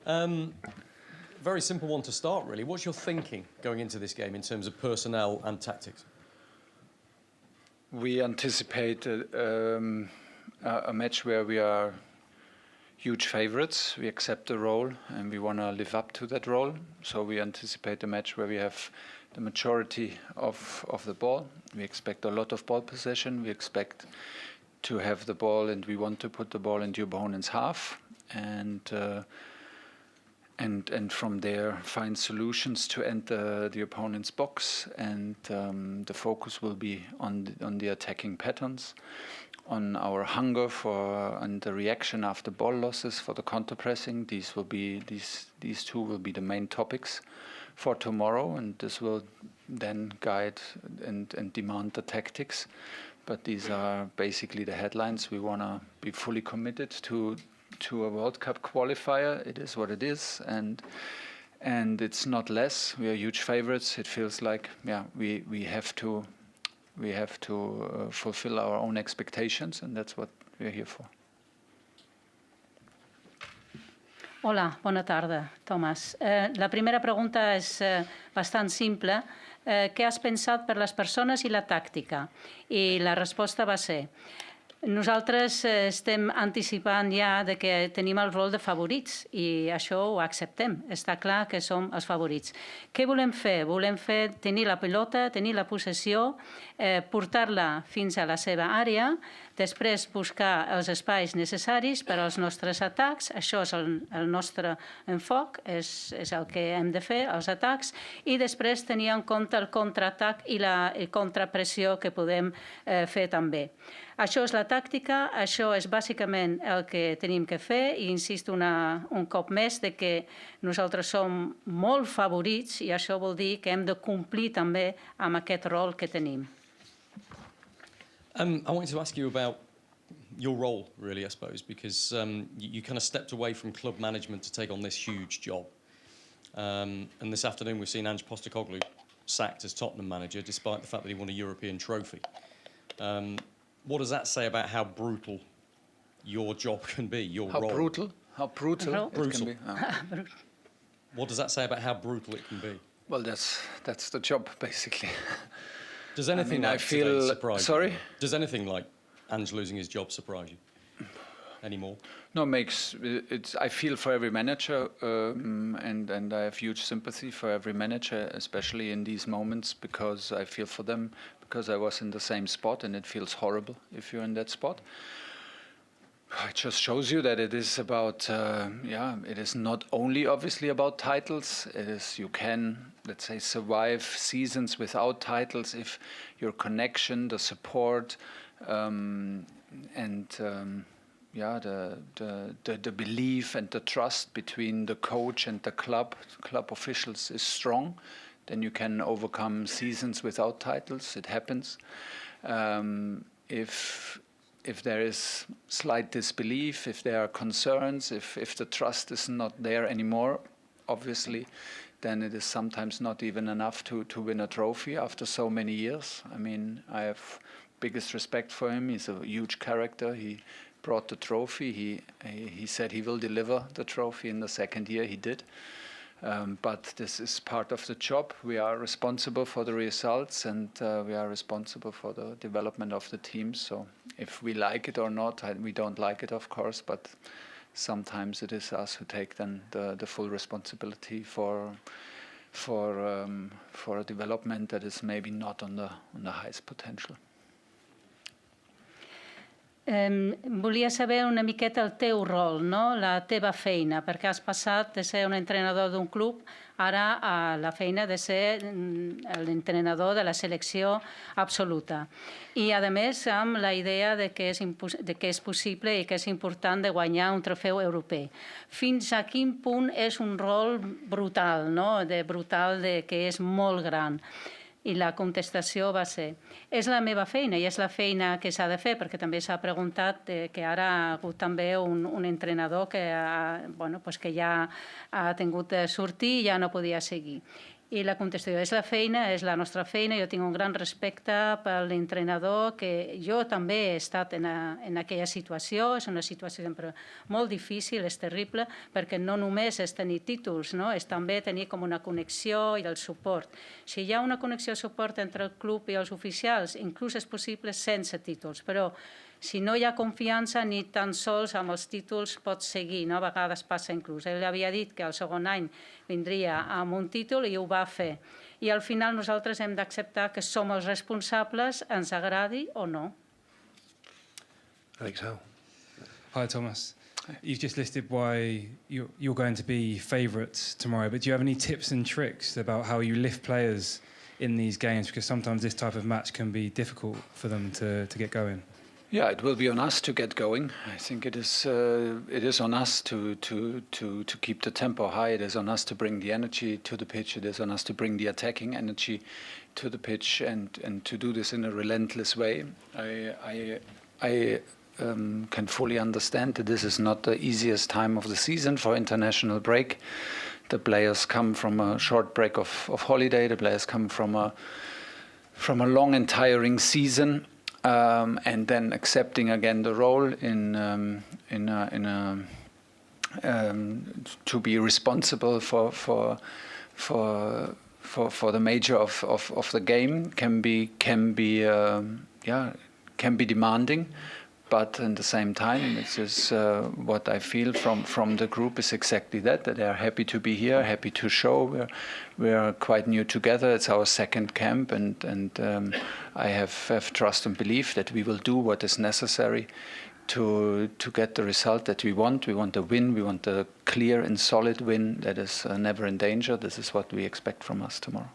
Very simple one to start, really. What's your thinking going into this game in terms of personnel and tactics? We anticipate a match where we are huge favorites. We accept the role and we want to live up to that role. So we anticipate a match where we have the majority of the ball. We expect a lot of ball possession. We expect to have the ball and we want to put the ball into opponent's half and from there find solutions to enter the opponent's box. And the focus will be on the attacking patterns, on our hunger and the reaction after ball losses for the counter pressing. These two will be the main topics for tomorrow, and this will then guide and demand the tactics. But these are basically the headlines. We want to be fully committed to a World Cup qualifier. It is what it is, and it's not less. We are huge favorites. It feels like we have to fulfill our own expectations, and that's what we're here for. Hola, bona tarda, Thomas. La primera pregunta és bastant simple. Què has pensat per les persones i la tàctica? I la resposta va ser: nosaltres estem anticipant ja de que tenim el rol de favorits i això ho acceptem. Està clar que som els favorits. Què volem fer? Volem tenir la pilota, tenir la possessió, portar-la fins a la seva àrea, després buscar els espais necessaris per als nostres atacs. Això és el nostre enfoc, és el que hem de fer, els atacs, i després tenir en compte el contraatac i la contrapressió que podem fer també. Això és la tàctica, això és bàsicament el que tenim que fer i insisto un cop més de que nosaltres som molt favorits i això vol dir que hem de complir també amb aquest rol que tenim. I wanted to ask you about your role, really, I suppose, because you kind of stepped away from club management to take on this huge job. And this afternoon we've seen Postecoglou sacked as Tottenham manager, despite the fact that he won a European trophy. What does that say about how brutal your job can be, your role? How brutal it can be. Oh. What does that say about how brutal it can be? Well, that's the job, basically. Does anything today surprise sorry? you? Does anything like Ange losing his job surprise you anymore? No, I feel for every manager, and I have huge sympathy for every manager, especially in these moments, because I feel for them, because I was in the same spot, and it feels horrible if you're in that spot. It just shows you that it is about, it is not only obviously about titles. It is, you can, let's say, survive seasons without titles if your connection, the support, the belief and the trust between the coach and the club officials is strong. Then you can overcome seasons without titles. It happens. If there is slight disbelief, if there are concerns, if the trust is not there anymore, obviously, then it is sometimes not even enough to win a trophy after so many years. I mean, I have biggest respect for him. He's a huge character. He brought the trophy. He said he will deliver the trophy in the second year. He did. But this is part of the job. We are responsible for the results, and we are responsible for the development of the team. So if we like it or not, we don't like it, of course, but sometimes it is us who take then the full responsibility for a development that is maybe not on the highest potential. Volia saber una miqueta el teu rol, no? La teva feina, perquè has passat de ser un entrenador d'un club ara a la feina de ser l'entrenador de la selecció absoluta. I, a més, amb la idea de que és possible i que és important de guanyar un trofeu europeu. Fins a quin punt és un rol brutal, no? Que és molt gran. I la contestació va ser: és la meva feina i és la feina que s'ha de fer, perquè també s'ha preguntat que ara ha hagut també un entrenador que ja ha tingut de sortir i ja no podia seguir. I la contestació, és la feina, és la nostra feina, jo tinc un gran respecte per l'entrenador, que jo també he estat en aquella situació, és una situació sempre molt difícil, és terrible, perquè no només és tenir títols, no? És també tenir com una connexió i el suport. Si hi ha una connexió i suport entre el club i els oficials, inclús és possible sense títols, però si no hi ha confiança, ni tan sols amb els títols pots seguir, no? A vegades passa inclús. Ell havia dit que el segon any vindria amb un títol i ho va fer. I al final nosaltres hem d'acceptar que som els responsables, ens agradi o no. Alex Howe. Hi, Thomas. You've just listed why you're going to be favourites tomorrow, but do you have any tips and tricks about how you lift players in these games? Because sometimes this type of match can be difficult for them to get going. Yeah, it will be on us to get going. I think it is on us to keep the tempo high. It is on us to bring the energy to the pitch. It is on us to bring the attacking energy to the pitch and to do this in a relentless way. I can fully understand that this is not the easiest time of the season for international break. The players come from a short break of holiday. The players come from a long and tiring season. And then accepting again the role to be responsible for the major of the game can be demanding. But at the same time, it's just what I feel from the group is exactly that they are happy to be here, happy to show. We're quite new together. It's our second camp, and I have trust and belief that we will do what is necessary to get the result that we want. We want a win. We want a clear and solid win that is never in danger. This is what we expect from us tomorrow.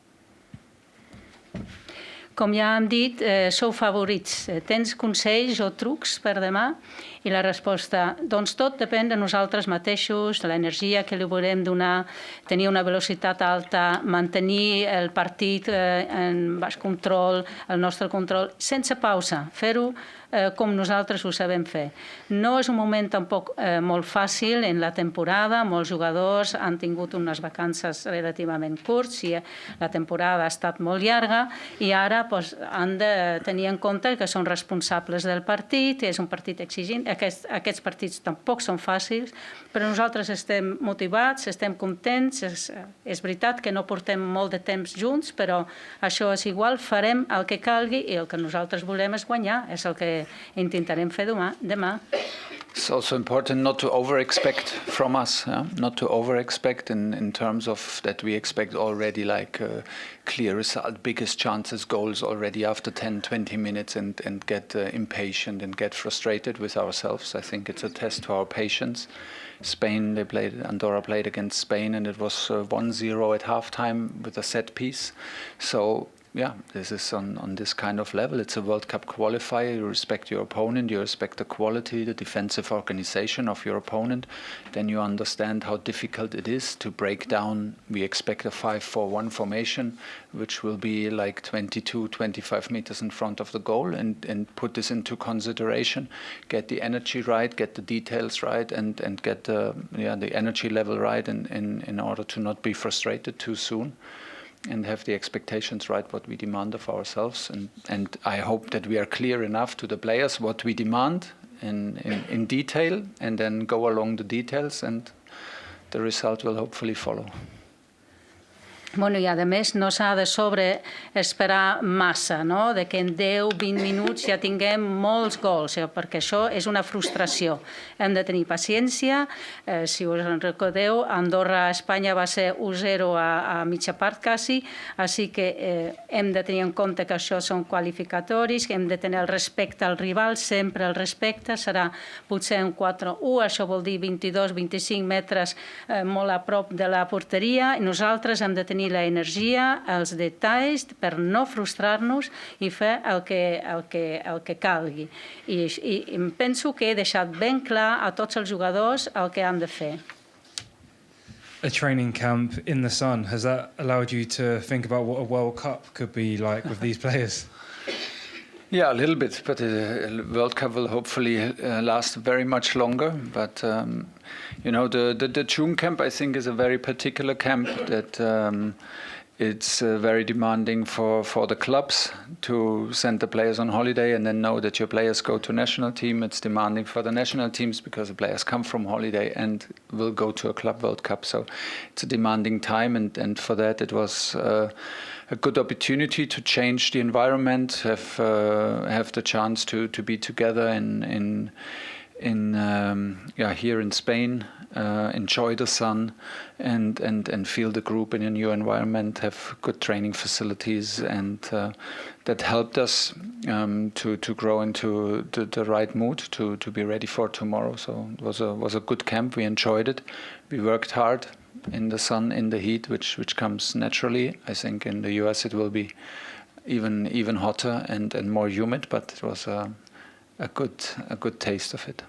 Com ja hem dit, sou favorits. Tens consells o trucs per demà? I la resposta, doncs tot depèn de nosaltres mateixos, de l'energia que li volem donar, tenir una velocitat alta, mantenir el partit en baix control, el nostre control, sense pausa, fer-ho com nosaltres ho sabem fer. No és un moment tampoc molt fàcil en la temporada, molts jugadors han tingut unes vacances relativament curts i la temporada ha estat molt llarga i ara han de tenir en compte que són responsables del partit, és un partit exigent, aquests partits tampoc són fàcils, però nosaltres estem motivats, estem contents, és veritat que no portem molt de temps junts, però això és igual, farem el que calgui i el que nosaltres volem és guanyar, és el que intentarem fer demà. It's also important not to over-expect from us, not to over-expect in terms of that we expect already like a clear result, biggest chances, goals already after 10, 20 minutes and get impatient and get frustrated with ourselves. I think it's a test to our patience. Andorra played against Spain and it was 1-0 at halftime with a set piece. So yeah, this is on this kind of level. It's a World Cup qualifier. You respect your opponent, you respect the quality, the defensive organization of your opponent. Then you understand how difficult it is to break down. We expect a 5-4-1 formation, which will be like 22, 25 meters in front of the goal, and put this into consideration. Get the energy right, get the details right, and get the energy level right in order to not be frustrated too soon. And have the expectations right, what we demand of ourselves. And I hope that we are clear enough to the players what we demand in detail, and then go along the details, and the result will hopefully follow. Bueno, i a més no s'ha de sobreesperar massa, no? De que en 10-20 minuts ja tinguem molts gols, perquè això és una frustració. Hem de tenir paciència. Si us en recordeu, Andorra-Espanya va ser 1-0 a mitja part quasi, així que hem de tenir en compte que això són qualificatoris, que hem de tenir el respecte al rival, sempre el respecte, serà potser un 4-1, això vol dir 22-25 metres molt a prop de la porteria, i nosaltres hem de tenir la energia, els detalls per no frustrar-nos i fer el que calgui. I penso que he deixat ben clar a tots els jugadors el que han de fer. A training camp in the sun, has that allowed you to think about what a World Cup could be like with these players? Yeah, a little bit, but the World Cup will hopefully last very much longer. But the June camp, I think, is a very particular camp that it's very demanding for the clubs to send the players on holiday and then know that your players go to national team. It's demanding for the national teams because the players come from holiday and will go to a Club World Cup. So it's a demanding time, and for that it was a good opportunity to change the environment, have the chance to be together here in Spain, enjoy the sun, and feel the group in a new environment, have good training facilities, and that helped us to grow into the right mood to be ready for tomorrow. So it was a good camp. We enjoyed it. We worked hard in the sun, in the heat, which comes naturally. I think in the US it will be even hotter and more humid, but it was a good taste of it.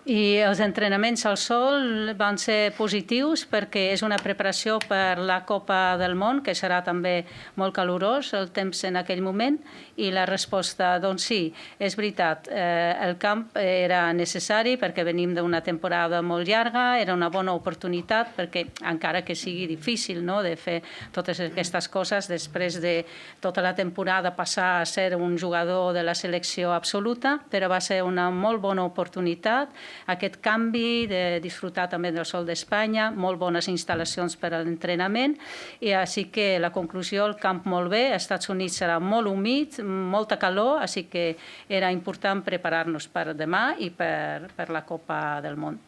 I els entrenaments al sol van ser positius perquè és una preparació per la Copa del Món, que serà també molt calorós el temps en aquell moment, i la resposta, doncs sí, és veritat, el camp era necessari perquè venim d'una temporada molt llarga, era una bona oportunitat perquè, encara que sigui difícil, no?, de fer totes aquestes coses després de tota la temporada passar a ser un jugador de la selecció absoluta, però va ser una molt bona oportunitat, aquest canvi de disfrutar també del sol d'Espanya, molt bones instal·lacions per a l'entrenament, i així que la conclusió, el camp molt bé, als Estats Units serà molt humit, molta calor, així que era important preparar-nos per demà i per la Copa del Món.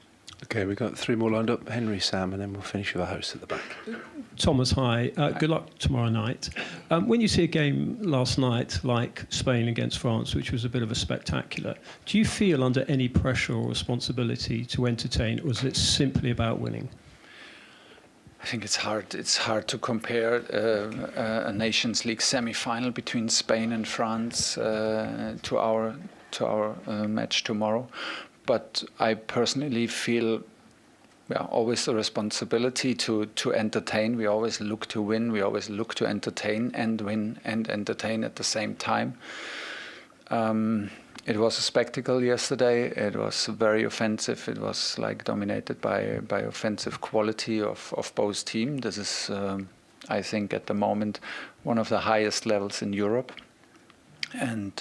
Okay, we've got three more lined up. Henry, Sam, and then we'll finish with our host at the back. Thomas, hi. Good luck tomorrow night. When you see a game last night like Spain against France, which was a bit of a spectacular, do you feel under any pressure or responsibility to entertain, or is it simply about winning? I think it's hard. It's hard to compare a Nations League semi-final between Spain and France to our match tomorrow. But I personally feel always the responsibility to entertain. We always look to win. We always look to entertain and win and entertain at the same time. It was a spectacle yesterday. It was very offensive. It was like dominated by offensive quality of both teams. This is, I think, at the moment, one of the highest levels in Europe. And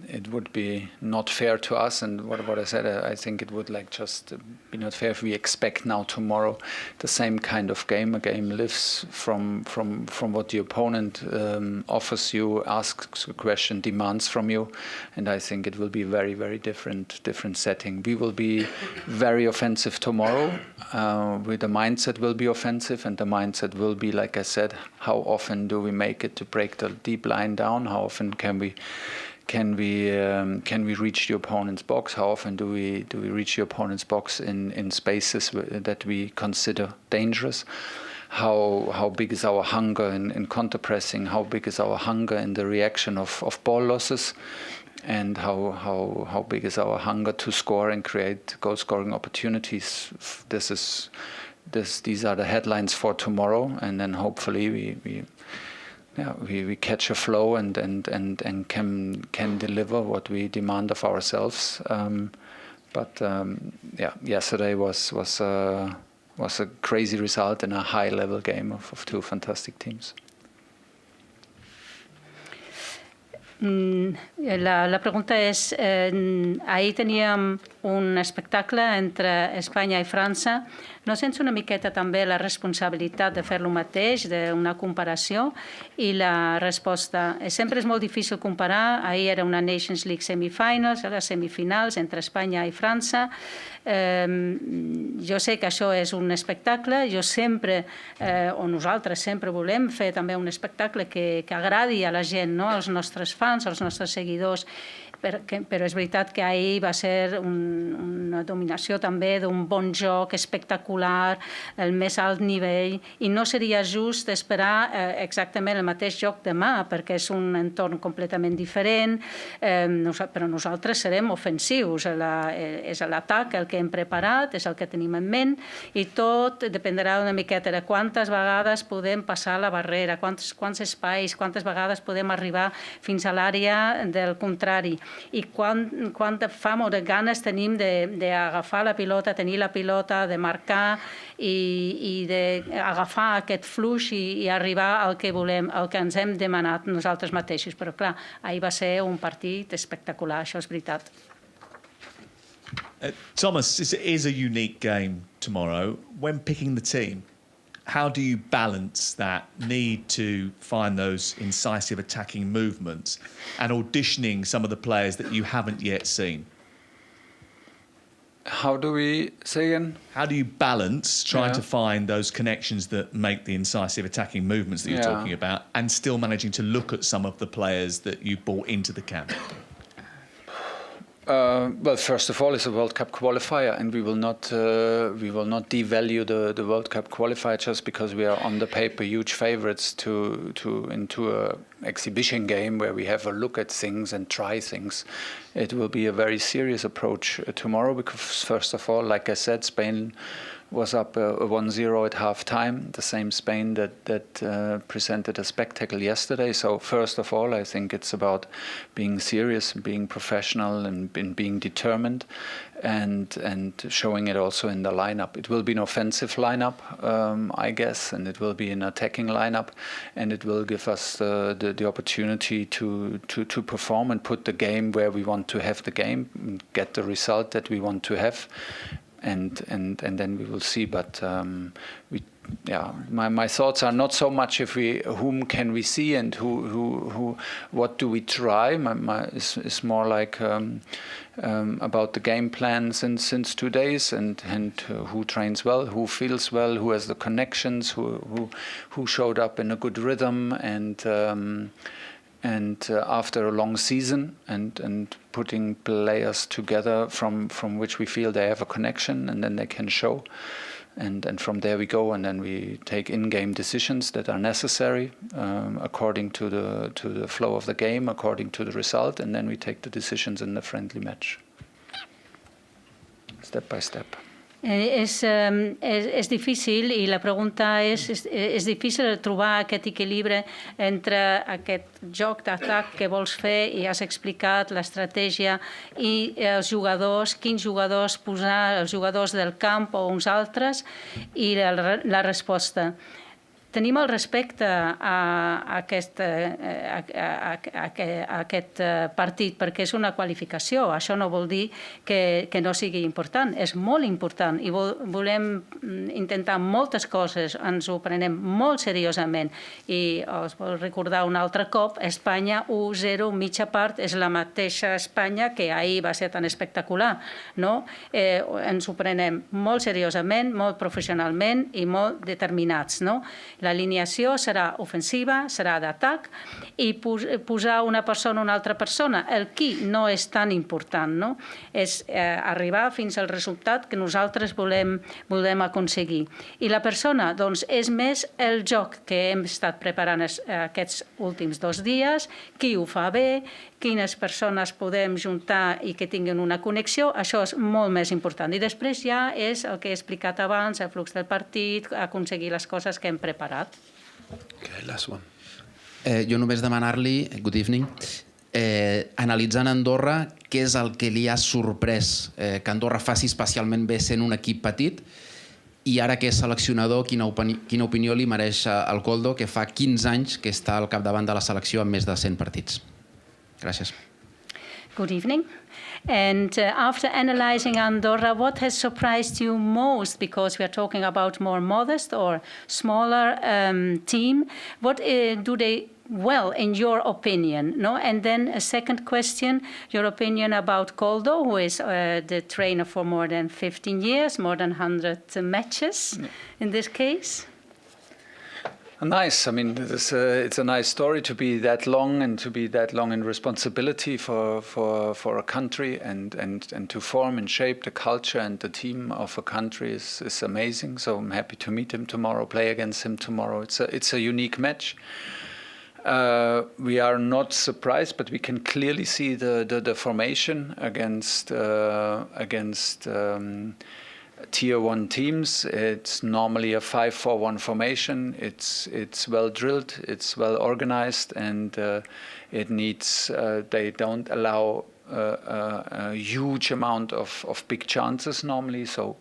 it would be not fair to us, and what I said, I think it would just be not fair if we expect now tomorrow the same kind of game. A game lives from what the opponent offers you, asks a question, demands from you, and I think it will be very, very different setting. We will be very offensive tomorrow. With the mindset will be offensive, and the mindset will be, like I said, how often do we make it to break the deep line down? How often can we reach the opponent's box? How often do we reach the opponent's box in spaces that we consider dangerous? How big is our hunger in counter pressing? How big is our hunger in the reaction of ball losses? And how big is our hunger to score and create goal scoring opportunities? These are the headlines for tomorrow, and then hopefully we catch a flow and can deliver what we demand of ourselves. Yesterday was a crazy result in a high level game of two fantastic teams. La pregunta és, ahir teníem un espectacle entre Espanya i França. No sents una miqueta també la responsabilitat de fer lo mateix, d'una comparació? I la resposta, sempre és molt difícil comparar. Ahir era una Nations League semifinals, ara semifinals entre Espanya i França. Jo sé que això és un espectacle. Jo sempre, o nosaltres sempre volem fer també un espectacle que agradi a la gent, no? Als nostres fans, als nostres seguidors. Però és veritat que ahir va ser una dominació també d'un bon joc espectacular, el més alt nivell, i no seria just esperar exactament el mateix joc demà, perquè és un entorn completament diferent, però nosaltres serem ofensius, és l'atac el que hem preparat, és el que tenim en ment, i tot dependrà una miqueta de quantes vegades podem passar la barrera, quants espais, quantes vegades podem arribar fins a l'àrea del contrari. i quanta fam o de ganes tenim d'agafar la pilota, tenir la pilota, de marcar i d'agafar aquest flux i arribar al que volem, al que ens hem demanat nosaltres mateixos. Però clar, ahir va ser un partit espectacular, això és veritat. Thomas, it is a unique game tomorrow. When picking the team, how do you balance that need to find those incisive attacking movements and auditioning some of the players that you haven't yet seen? How do we say again? How do you balance trying to find those connections that make the incisive attacking movements that you're talking about and still managing to look at some of the players that you brought into the camp? Well, first of all, it's a World Cup qualifier, and we will not devalue the World Cup qualifier just because we are on the paper huge favourites into a exhibition game where we have a look at things and try things. It will be a very serious approach tomorrow because, first of all, like I said, Spain was up 1-0 at half-time, the same Spain that presented a spectacle yesterday. So first of all, I think it's about being serious, being professional, and being determined, and showing it also in the lineup. It will be an offensive lineup, I guess, and it will be an attacking lineup, and it will give us the opportunity to perform and put the game where we want to have the game, and get the result that we want to have. And then we will see. But my thoughts are not so much whom can we see and what do we try. It's more like about the game plan since 2 days and who trains well, who feels well, who has the connections, who showed up in a good rhythm and after a long season and putting players together from which we feel they have a connection, and then they can show, and from there we go, and then we take in-game decisions that are necessary according to the flow of the game, according to the result, and then we take the decisions in the friendly match, step by step. És difícil, i la pregunta és difícil trobar aquest equilibri entre aquest joc d'atac que vols fer i has explicat l'estratègia i els jugadors, quins jugadors posar, els jugadors del camp o uns altres, i la resposta. Tenim el respecte a aquest partit perquè és una qualificació. Això no vol dir que no sigui important. És molt important i volem intentar moltes coses. Ens ho prenem molt seriosament. I us vol recordar un altre cop, Espanya 1-0, mitja part, és la mateixa Espanya que ahir va ser tan espectacular. Ens ho prenem molt seriosament, molt professionalment i molt determinats. L'alineació serà ofensiva, serà d'atac, i posar una persona o una altra persona. El qui no és tan important, és arribar fins al resultat que nosaltres volem aconseguir. I la persona, doncs, és més el joc que hem estat preparant aquests últims 2 dies, qui ho fa bé, quines persones podem juntar i que tinguin una connexió, això és molt més important. I després ja és el que he explicat abans, el flux del partit, aconseguir les coses que hem preparat. Okay, last one. Jo només demanar-li, good evening, analitzant Andorra, què és el que li ha sorprès que Andorra faci especialment bé sent un equip petit, i ara que és seleccionador, quina opinió li mereix el Koldo, que fa 15 anys que està al capdavant de la selecció amb més de 100 partits. Gràcies. Good evening. And after analyzing Andorra, what has surprised you most? Because we are talking about more modest or smaller team. What do they well, in your opinion? And then a second question, your opinion about Koldo, who is the trainer for more than 15 years, more than 100 matches in this case. Nice. I mean, it's a nice story to be that long and to be that long in responsibility for a country and to form and shape the culture and the team of a country is amazing. So I'm happy to meet him tomorrow, play against him tomorrow. It's a unique match. We are not surprised, but we can clearly see the formation against Tier 1 teams. It's normally a 5-4-1 formation. It's well drilled, it's well organized, and it needs. They don't allow a huge amount of big chances normally. So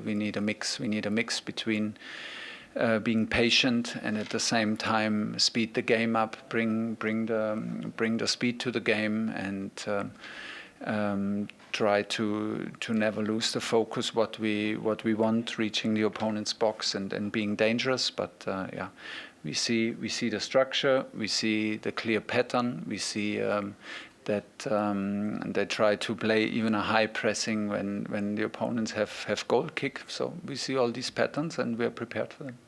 we need a mix. We need a mix between being patient and at the same time speed the game up, bring the speed to the game, and try to never lose the focus what we want, reaching the opponent's box and being dangerous. But we see the structure, we see the clear pattern, we see that they try to play even a high pressing when the opponents have goal kick. So we see all these patterns and we are prepared for them.